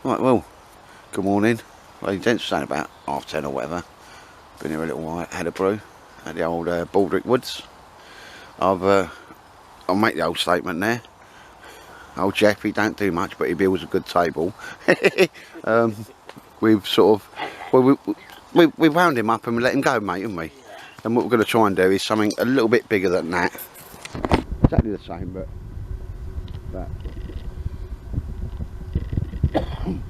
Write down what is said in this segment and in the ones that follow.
Right, well, good morning. Ladies and gents, saying about 10:30 or whatever. Been here a little while, had a brew at the old Baldrick Woods. I'll make the old statement there. Old Jeff, he don't do much, but he builds a good table. We've sort of, well, we wound him up and we let him go, mate, haven't we? And what we're going to try and do is something a little bit bigger than that. Exactly the same, but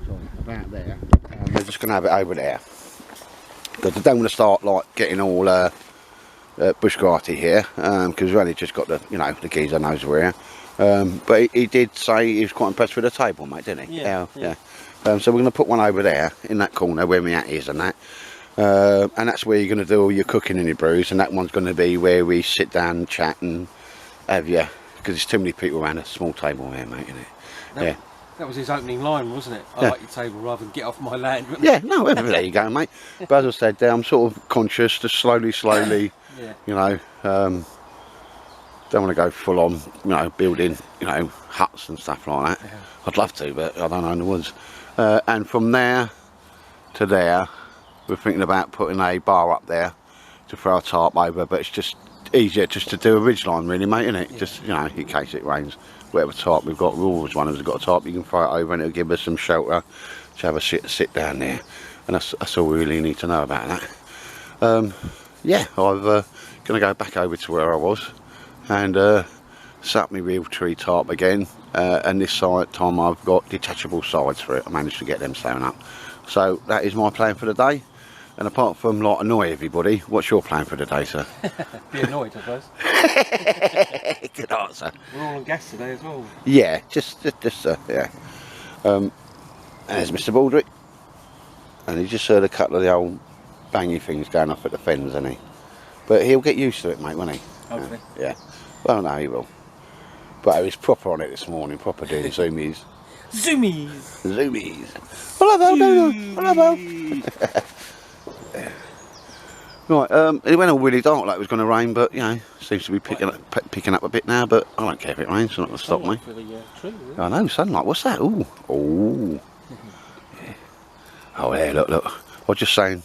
sorry, about there. And we're just going to have it over there. Because I don't want to start like getting all bushcrafty here, because we've only just got the, the geezer knows we're here. But he did say he was quite impressed with the table, mate, didn't he? Yeah. So we're going to put one over there in that corner where my hat is and that. And that's where you're going to do all your cooking and your brews, and that one's going to be where we sit down and chat and have you, because there's too many people around a small table here, mate, isn't it? That was his opening line, wasn't it? I like your table rather than get off my land. Yeah, no, there you go, mate. But as I said, I'm sort of conscious, just slowly, don't want to go full on, building, huts and stuff like that. Yeah. I'd love to, but I don't know in the woods. And from there to there, we're thinking about putting a bar up there to throw a tarp over, but it's just easier just to do a ridgeline, really, mate, isn't it? Yeah. Just, in case it rains. Whatever tarp we've got, always one of us has got a tarp, you can throw it over and it'll give us some shelter to have a sit down there. And that's all we really need to know about that. Yeah, I'm going to go back over to where I was and set up my real tree tarp again. And this time I've got detachable sides for it. I managed to get them sewn up. So that is my plan for the day. And apart from like annoy everybody, what's your plan for the day, sir? Be annoyed, I suppose. Good answer. We're all on gas today as well. Yeah, just yeah. There's Mr. Baldrick, and he just heard a couple of the old bangy things going off at the fens, hasn't he? But he'll get used to it, mate, won't he? Hopefully. Yeah. Well, no, he will. But he was proper on it this morning, proper doing zoomies. Zoomies. Hello. Right, it went all really dark like it was going to rain, but seems to be picking up a bit now. But I don't care if it rains; it's not going to stop me. For the tree, really. I know, sunlight. What's that? Ooh. Yeah. Oh, yeah. Look. I was just saying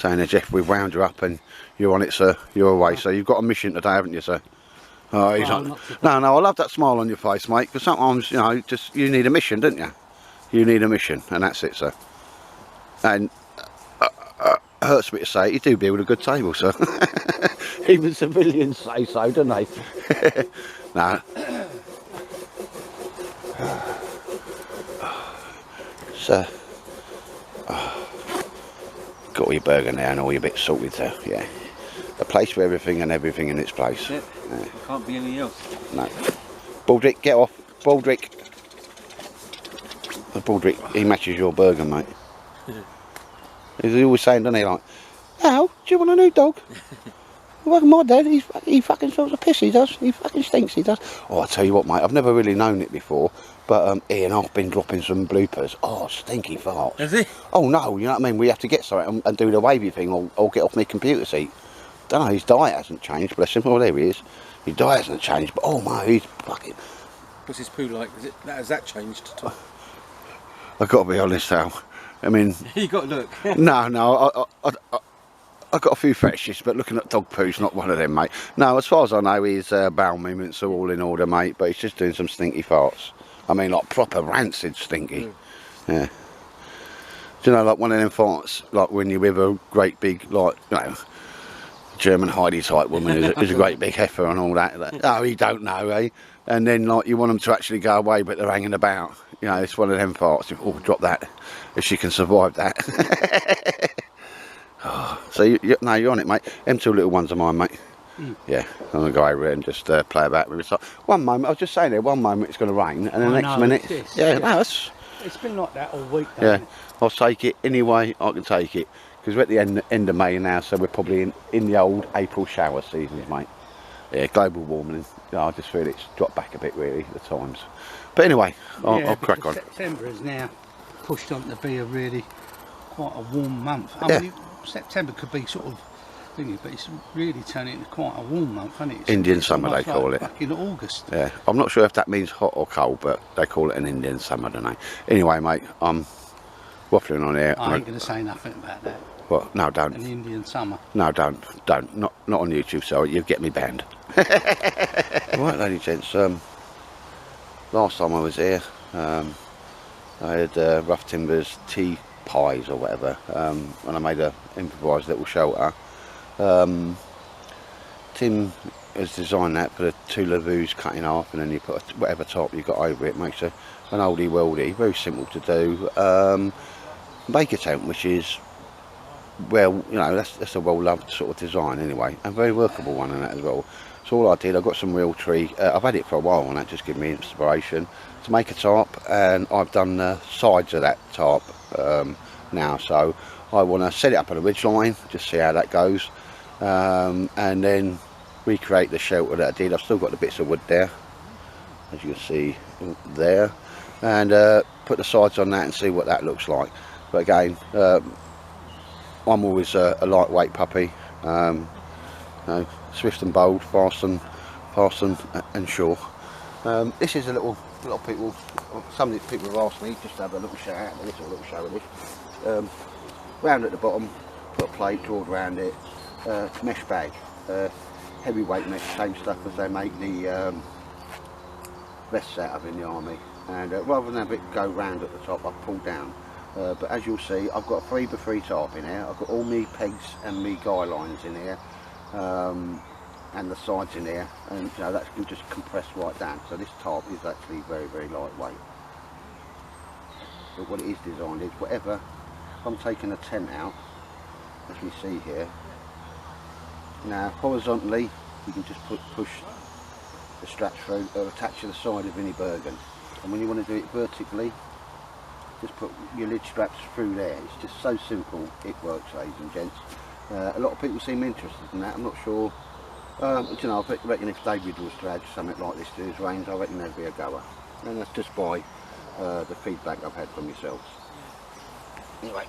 there, Jeff. We've wound you up, and you're on it, sir. You're away, so you've got a mission today, haven't you, sir? Oh, he's not. No. I love that smile on your face, mate. Because sometimes, just you need a mission, don't you? You need a mission, and that's it, sir. And hurts me to say it, you do build a good table, sir. Even civilians say so, don't they? No. So, got all your burger now and all your bits sorted there. Yeah. A place for everything and everything in its place. Yep. Yeah. Can't be anything else. No. Baldrick, get off. Baldrick. Baldrick, he matches your burger, mate. He's always saying, doesn't he, like, Al, do you want a new dog? Well, my dad, he fucking smells of piss, he does. He fucking stinks, he does. Oh, I tell you what, mate, I've never really known it before, but Ian, I've been dropping some bloopers. Oh, stinky farts. Has he? Oh, no, you know what I mean? We have to get something and do the wavy thing or get off my computer seat. Don't know, his diet hasn't changed, bless him. Oh, there he is. His diet hasn't changed, but oh, my, he's fucking... What's his poo like? Has that changed at all? I've got to be honest, Al. I mean... You got to look. No, I've got a few fetishes, but looking at dog poo's not one of them, mate. No, as far as I know, his bowel movements are all in order, mate, but he's just doing some stinky farts. I mean, like proper rancid stinky. Yeah. Do you know, like one of them farts, like when you're with a great big, like, German Heidi type woman who's a great big heifer and all that. Oh, you don't know, eh? And then, like, you want them to actually go away, but they're hanging about. It's one of them farts. Oh, drop that, if she can survive that. Oh, so, you're on it, mate. Them two little ones are mine, mate. Yeah, I'm going to go over here and just play about with it. One moment, I was just saying there, one moment it's going to rain, and the next minute... It's been like that all week, yeah, I'll take it any way I can take it. Because we're at the end of May now, so we're probably in the old April shower seasons, mate. Yeah, global warming. I just feel it's dropped back a bit, really, at times. But anyway, I'll crack on. September is now pushed on to be a really quite a warm month. I mean, September could be sort of thingy, but it's really turning into quite a warm month, isn't it? It's Indian summer they almost call like it. Back in August. Yeah, I'm not sure if that means hot or cold, but they call it an Indian summer, don't they? Anyway, mate, I'm waffling on here. I ain't going to say nothing about that. Well, no, don't. An Indian summer. No, don't. Not on YouTube, so you get me banned. Right, ladies and gents, last time I was here, I had Rough Timbers tea pies or whatever, and I made a improvised little shelter. Tim has designed that, put a 2 laboos cut in half, and then you put whatever top you got over it, makes an oldie worldy, very simple to do. Baker tent, which is, well, you know, that's a well loved sort of design anyway, and very workable one in that as well. So all I did, I got some real tree, I've had it for a while, and that just gave me inspiration to make a tarp, and I've done the sides of that tarp now. So I want to set it up on a ridge line, just see how that goes, and then recreate the shelter that I did. I've still got the bits of wood there, as you can see there, and put the sides on that and see what that looks like. But again, I'm always a lightweight puppy, you know, swift and bold, fast and sure. This is a lot of people, some of the people have asked me just to have a little shout out, a little show of this. Round at the bottom, put a plate drawed around it, mesh bag, heavyweight mesh, same stuff as they make the vests out of in the army. And rather than have it go round at the top, I've pulled down. But as you'll see, I've got a 3x3 tarp in here. I've got all me pegs and me guy lines in here, and the sides in here, and you know, that can just compress right down. So this tarp is actually very, very lightweight. But what it is designed is, whatever, if I'm taking a tent out, as we see here, now horizontally you can just push the straps through or attach to the side of any Bergen, and when you want to do it vertically, just put your lid straps through there. It's just so simple, it works, ladies and gents. A lot of people seem interested in that. I'm not sure. You know, I reckon if David was to add something like this to his range, I reckon there'd be a goer. And that's just by the feedback I've had from yourselves. Anyway.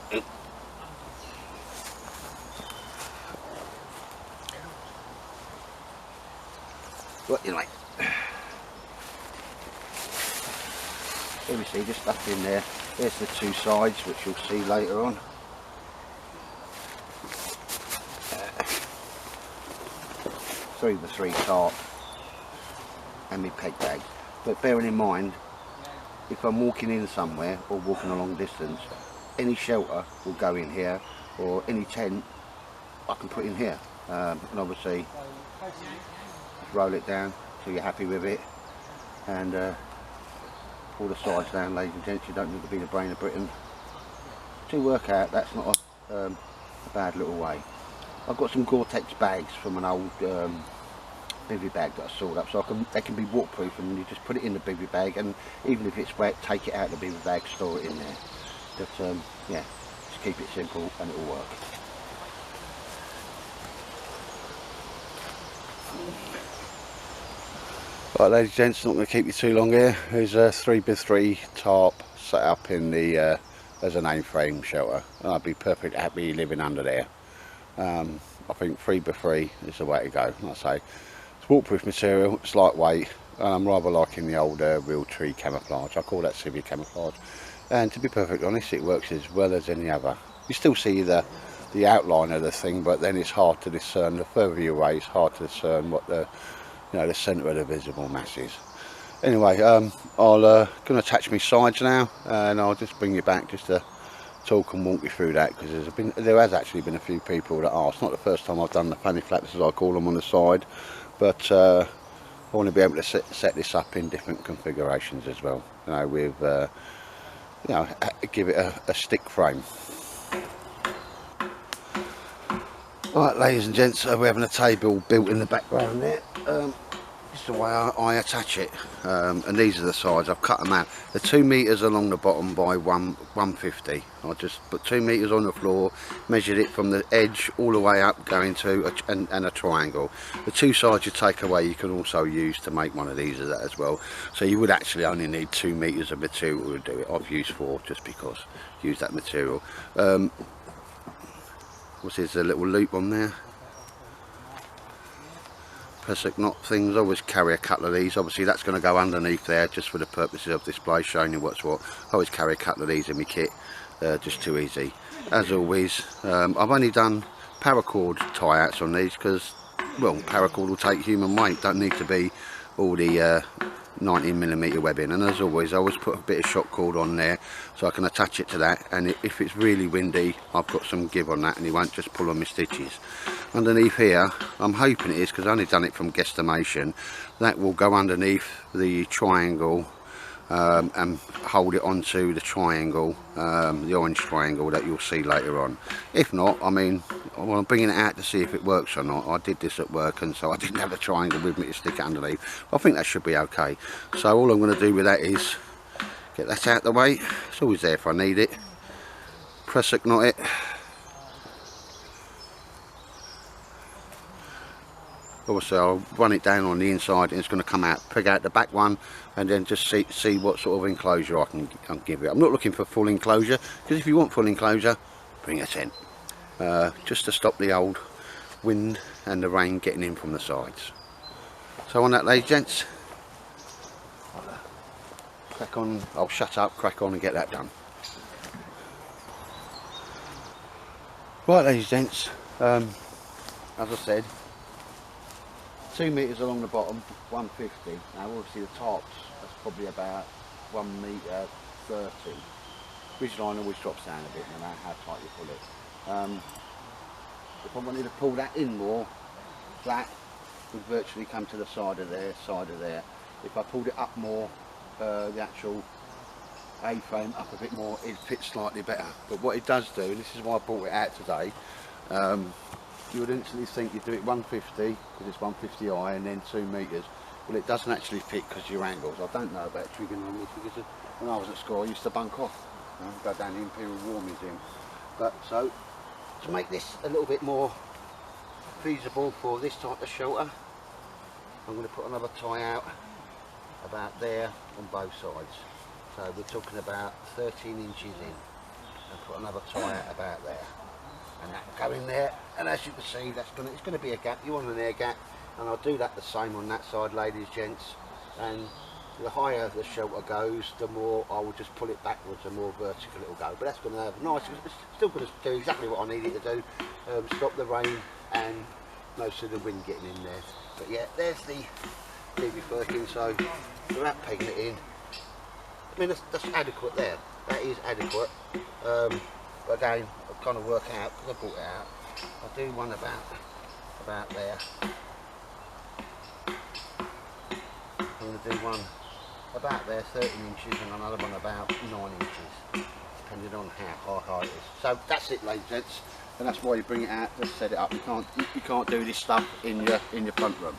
Right, anyway. Here we see just stuff in there. There's the 2 sides, which you'll see later on. 3x3 tarp and my peg bag. But bearing in mind, if I'm walking in somewhere or walking a long distance, any shelter will go in here, or any tent I can put in here. And obviously, just roll it down till you're happy with it, and pull the sides down, ladies and gents. You don't need to be the brain of Britain to work out. That's not a bad little way. I've got some Gore-Tex bags from an old bivvy bag that I sawed up, so they can be waterproof, and you just put it in the bivvy bag, and even if it's wet, take it out of the bivvy bag, store it in there. But yeah, just keep it simple and it will work. Right, ladies and gents, not going to keep you too long here. There's a 3x3 tarp set up in the as an A-frame shelter, and I'd be perfectly happy living under there. I think 3x3 is the way to go. Like I say, it's waterproof material, it's lightweight, and I'm rather liking the old real tree camouflage. I call that civvy camouflage, and to be perfectly honest, it works as well as any other. You still see the outline of the thing, but then it's hard to discern. The further you away, it's hard to discern what the centre of the visible mass is. Anyway, I'm going to attach my sides now, and I'll just bring you back just to talk and walk you through that, because there has actually been a few people that asked. Not the first time I've done the fanny flaps, as I call them, on the side, but I want to be able to set this up in different configurations as well, you know, with you know, give it a stick frame. Right, ladies and gents, we're having a table built in the background there. This is the way I attach it, and these are the sides. I've cut them out. They're 2 metres along the bottom by 150. I just put 2 metres on the floor, measured it from the edge all the way up, going to a triangle. The 2 sides you take away, you can also use to make one of these as well. So you would actually only need 2 metres of material to do it. I've used 4 just because use that material. What's this, a little loop on there? press knot things, always carry a couple of these. Obviously that's going to go underneath there just for the purposes of display, showing you what's what. I always carry a couple of these in my kit, just too easy. As always, I've only done paracord tie-outs on these because, well, paracord will take human weight, don't need to be all the 19mm webbing. And as always, I always put a bit of shock cord on there so I can attach it to that, and if it's really windy I've got some give on that and it won't just pull on my stitches. Underneath here, I'm hoping it is, because I've only done it from guesstimation, that will go underneath the triangle and hold it onto the triangle, the orange triangle that you'll see later on. If not, I mean, I'm bringing it out to see if it works or not. I did this at work and so I didn't have the triangle with me to stick it underneath. I think that should be okay. So all I'm going to do with that is get that out the way. It's always there if I need it. Press knot it. Obviously I'll run it down on the inside and it's going to come out, pick out the back one, and then just see what sort of enclosure I can give it. I'm not looking for full enclosure, because if you want full enclosure, bring a tent, just to stop the old wind and the rain getting in from the sides. So on that, ladies and gents, crack on. I'll shut up, crack on and get that done. Right, ladies and gents, as I said, 2 metres along the bottom, 150. Now obviously the tarps, that's probably about 1 metre 30. Ridgeline always drops down a bit no matter how tight you pull it. If I wanted to pull that in more, that would virtually come to the side of there, If I pulled it up more, the actual A-frame up a bit more, it fits slightly better. But what it does do, and this is why I brought it out today, you would instantly think you'd do it 150 because it's 150i and then 2 metres. Well, it doesn't actually fit because of your angles. I don't know about triggering on this because when I was at school I used to bunk off, go down the Imperial War Museum. But so to make this a little bit more feasible for this type of shelter, I'm going to put another tie out about there on both sides. So we're talking about 13 inches in, and put another tie out about there. And that will go in there, and as you can see, it's going to be a gap. You want an air gap, and I'll do that the same on that side, ladies, gents. And the higher the shelter goes, the more I will just pull it backwards, the more vertical it will go. But that's going to have nice. It's still going to do exactly what I need it to do. Stop the rain and most of the wind getting in there. But yeah, there's the PV Firkin. So without pegging it in, I mean that's adequate there. That is adequate. But again, I've kind of work out, because I brought it out, I'll do one about there. I'm going to do one about there, 13 inches, and another one about 9 inches, depending on how high it is. So that's it, ladies and gents, and that's why you bring it out, just set it up. You can't do this stuff in your front room.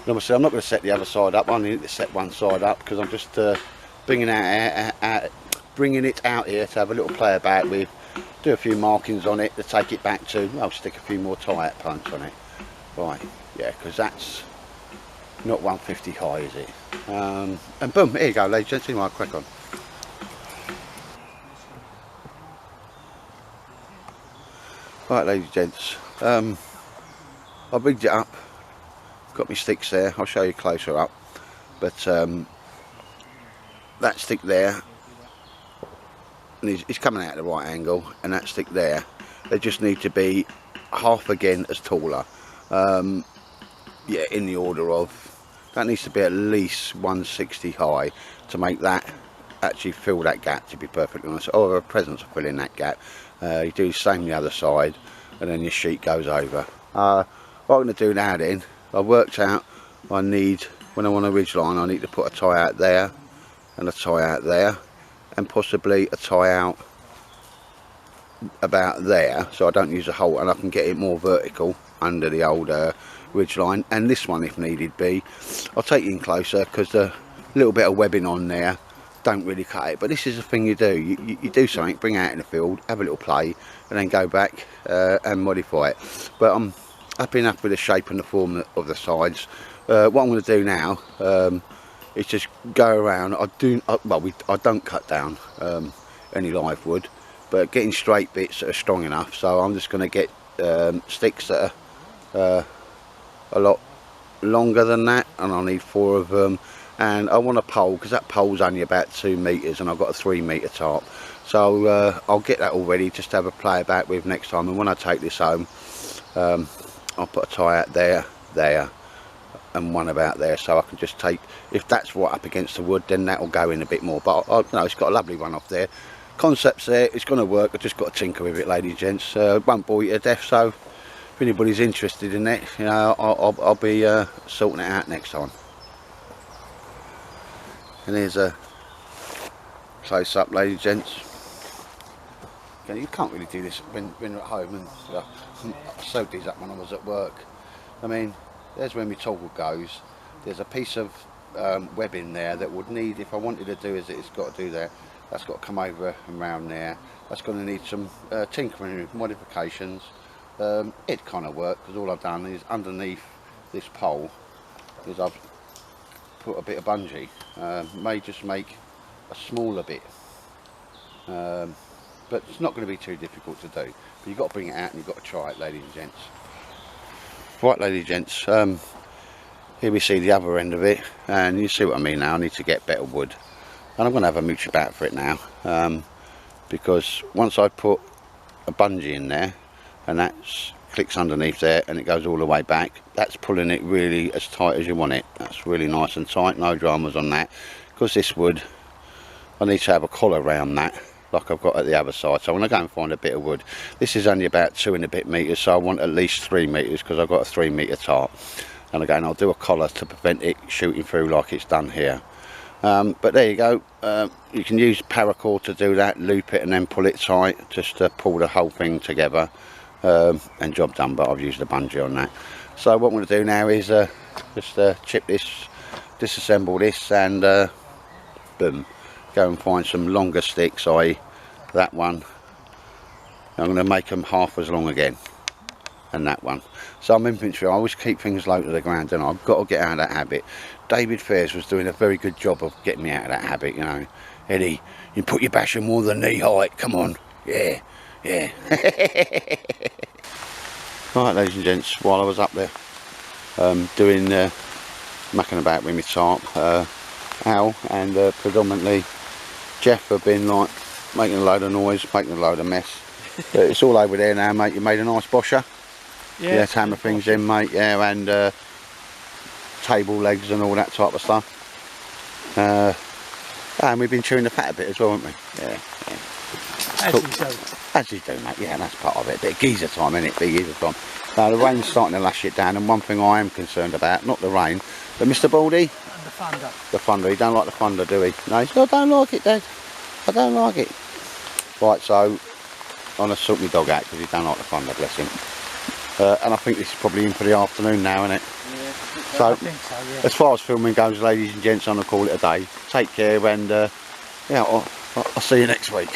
Obviously I'm not going to set the other side up, I need to set one side up because I'm just bringing it out here to have a little play about with, do a few markings on it to take it back to, I'll stick a few more tie-out punts on it. Right, yeah, because that's not 150 high, is it? And boom, here you go, ladies and gentlemen, crack on. Right, ladies and gents, I rigged it up. Got my sticks there, I'll show you closer up, but that stick there is coming out at the right angle, and that stick there, they just need to be half again as taller, yeah, in the order of, that needs to be at least 160 high to make that actually fill that gap, to be perfectly honest, or a presence of filling that gap. You do the same the other side, and then your sheet goes over. What I'm going to do now then, I worked out I need, when I want a ridge line, I need to put a tie out there and a tie out there, and possibly a tie out about there, so I don't use a hole, and I can get it more vertical under the old ridge line. And this one, if needed be, I'll take it in closer because the little bit of webbing on there don't really cut it. But this is the thing you do, you do something, bring it out in the field, have a little play, and then go back and modify it. But I'm happy enough with the shape and the form of the sides. What I'm going to do now is just go around. I don't cut down any live wood. but getting straight bits that are strong enough. So I'm just going to get sticks that are a lot longer than that, and I'll need 4 of them. And I want a pole, because that pole's only about 2 metres, and I've got a 3 metre tarp. So I'll get that all ready just to have a play about with next time. And when I take this home, I'll put a tie out there, and one about there, so I can just take, if that's right up against the wood, then that'll go in a bit more. But no, it's got a lovely one off there. Concept's there, it's going to work. I've just got to tinker with it, ladies and gents. Won't bore you to death, so if anybody's interested in it, you know, I'll be sorting it out next time. And here's a close up, ladies and gents. You can't really do this when you're at home, and I sewed these up when I was at work. I mean, there's where my toggle goes. There's a piece of webbing there that would need, if I wanted to do as it's got to do there, that's got to come over and round there. That's going to need some tinkering, modifications. It kind of worked, because all I've done is underneath this pole is I've put a bit of bungee. May just make a smaller bit, but it's not going to be too difficult to do. But you've got to bring it out and you've got to try it, ladies and gents. Right, ladies and gents, here we see the other end of it, and you see what I mean now. I need to get better wood, and I'm going to have a mooch about for it now, because once I put a bungee in there, and that clicks underneath there and it goes all the way back, that's pulling it really as tight as you want it. That's really nice and tight, no dramas on that. Because this wood, I need to have a collar around that, like I've got at the other side. So when I go and find a bit of wood, this is only about 2 and a bit metres, so I want at least 3 metres, because I've got a 3 metre tarp. And again, I'll do a collar to prevent it shooting through like it's done here. But there you go. You can use paracord to do that, loop it and then pull it tight, just to pull the whole thing together, and job done. But I've used a bungee on that. So what I'm going to do now is just chip this, disassemble this, and boom, go and find some longer sticks, i.e. that one. I'm going to make them half as long again, and that one. So I'm infantry, I always keep things low to the ground, and I've got to get out of that habit. David Fairs was doing a very good job of getting me out of that habit, you know. Eddie, you put your basher more than knee height, come on. Yeah, yeah. Right, ladies and gents, while I was up there doing mucking about with my tarp, Al and predominantly Jeff have been like making a load of noise, making a load of mess. But it's all over there now, mate. You made a nice bosher. Yeah, hammer things in, mate. Yeah, and table legs and all that type of stuff. And we've been chewing the fat a bit as well, haven't we? Yeah. As Cool. you do. As you do, mate. Yeah, that's part of it. Bit of geezer time, innit? Big geezer time. Now the rain's starting to lash it down, and one thing I am concerned about, not the rain, but Mr. Baldy. And the thunder. The thunder. He don't like the thunder, do he? No, he said, I don't like it, Dad. I don't like it. Right, so I'm going to sort my dog out because he don't like the thunder, bless him. And I think this is probably in for the afternoon now, isn't it? Yeah, So, I think so, yeah. as far as filming goes, ladies and gents, I'm going to call it a day. Take care, and yeah, I'll see you next week.